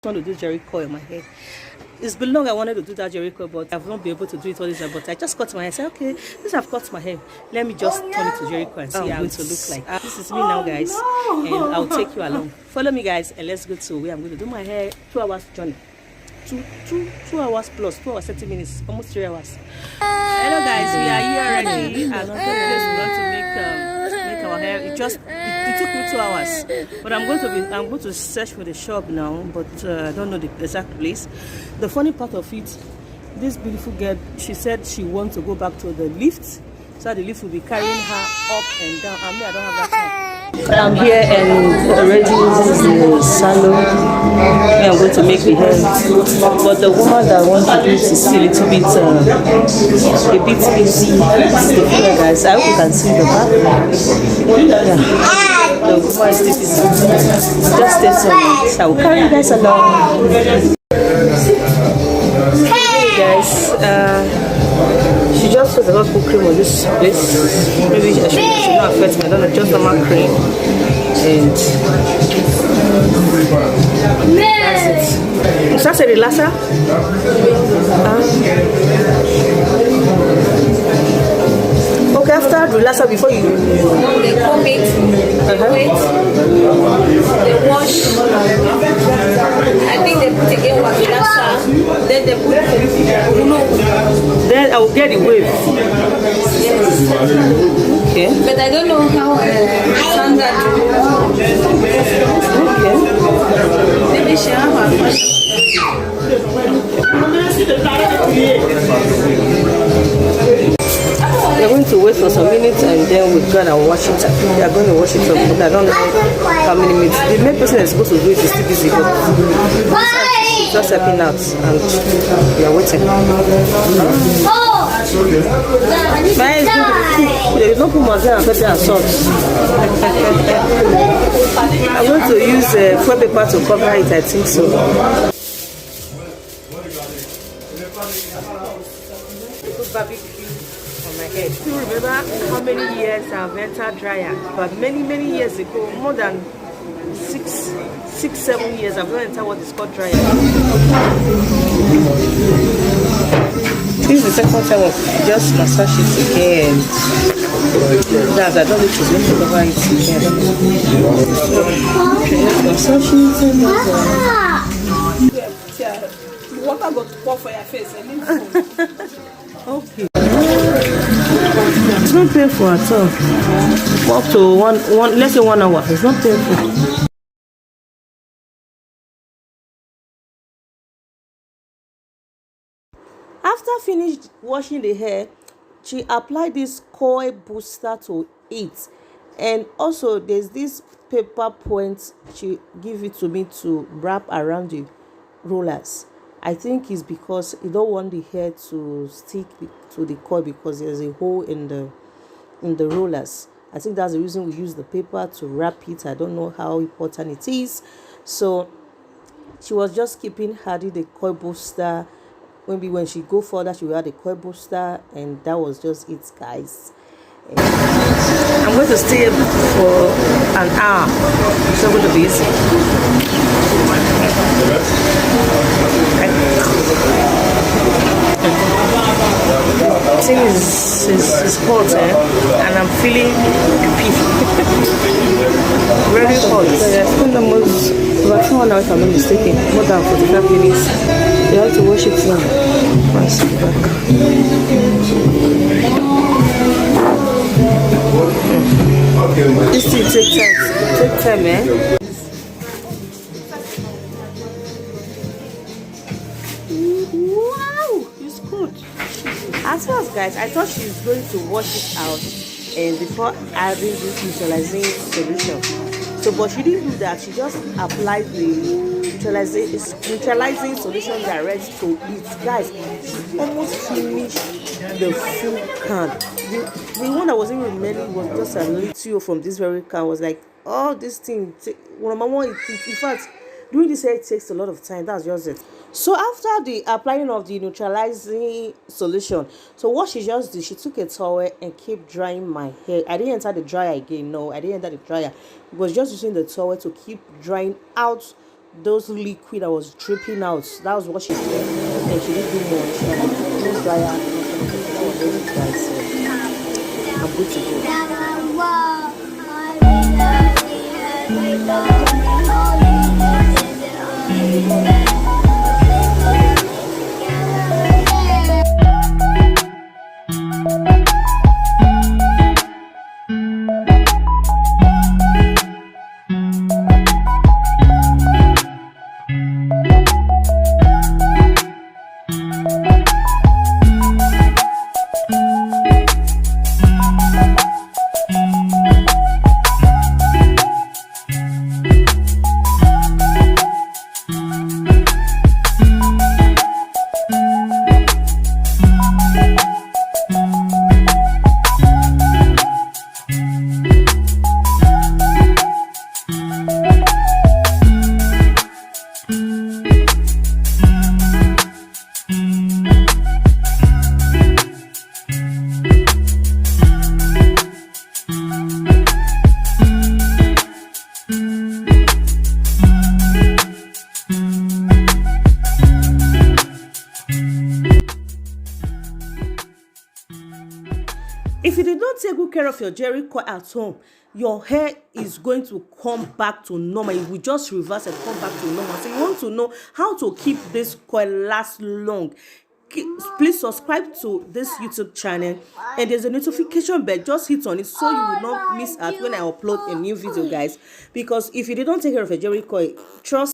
want to do jerry coil in my hair. It's been long I wanted to do that jerry coil, but I've not been able to do it all this time. But I just cut my hair. I said, okay, since I've cut my hair, let me just turn it to jerry coil and see how it will look like. This is me now, guys, and I'll take you along. Follow me, guys, and let's go to where I'm going to do my hair. 2 hours journey. 2 hours plus 2 hours 30 minutes, almost 3 hours. Hello, guys, we are here already, and I'm going to make our hair. It took me 2 hours, but I'm going to search for the shop now, but I don't know the exact place. The funny part of it, this beautiful girl, she said she wants to go back to the lift, so the lift will be carrying her up and down. I mean, I don't have that time. I'm here and already this is the salon where I'm going to make the hair. But the woman that wants to do it is still a little bit busy. This is the figure, guys. I hope you can see the back. Yeah. The woman is still busy. Just stay tuned. I will carry you guys along. Hey guys, she just was about to put cream on this place. Maybe I should not affect me. I don't know, just normal cream. And that's it. Is that a relaxer? Okay, after relaxer, before you they comb it, they wait, they wash. I think they put again one relaxer, then they put no. Then I will get the wave. Yes. Okay. But I don't know how standard. Okay. Maybe she have a question. We're going to wait for some minutes and then we're gonna wash it. We are going to wash it up. I don't know how many minutes. The main person that's supposed to do it is still busy, but she's just helping out and we are waiting. There is no pumazan and pepper and salt. I'm going to use foil paper to cover it, I think so. Barbecue on my head. Do you remember how many years I've entered dryer? But many years ago, more than 6-7 years, I've not entered what is called dryer. This is the second time of just massage it again. That's I don't need to just cover it again. Just massage it again. The water got to pour for your face. Okay. It's not painful at all. Up to one, let's say 1 hour. It's not painful. After finished washing the hair, she applied this coil booster to it, and also there's this paper point she give it to me to wrap around the rollers. I think it's because you don't want the hair to stick to the coil because there's a hole in the rollers. I think that's the reason we use the paper to wrap it. I don't know how important it is. So she was just keeping adding the coil booster. Maybe when she go further, she will add the coil booster, and that was just it, guys. And I'm going to stay for an hour. So I'm going to be easy. The thing is hot, and I'm feeling very hot. So I spent almost about 2 hours, if I'm not mistaken, more than 45 minutes. You have to wash it now. Once back. This thing takes time. Take time, eh? Wow, it's good. As far as guys, I thought she's going to wash it out and before adding this neutralizing solution. So, but she didn't do that. She just applied the neutralizing solution direct to it. Guys, she almost finished the full can. The one that wasn't remaining was just a little from this very can. I was like, oh, this thing. In fact, doing this hair takes a lot of time. That's just it. So after the applying of the neutralizing solution, so what she just did, she took a towel and kept drying my hair. I didn't enter the dryer again. No, I didn't enter the dryer. It was just using the towel to keep drying out those liquid that was dripping out. That was what she did. And she didn't do more. She had clothes dryer. That was very dry, so I'm good to go. If you did not take good care of your Jerry coil at home, your hair is going to come back to normal. It will just reverse and come back to normal. So you want to know how to keep this coil last long. Please subscribe to this YouTube channel, and there's a notification bell. Just hit on it so you will not miss out when I upload a new video, guys. Because if you didn't take care of your Jerry coil, trust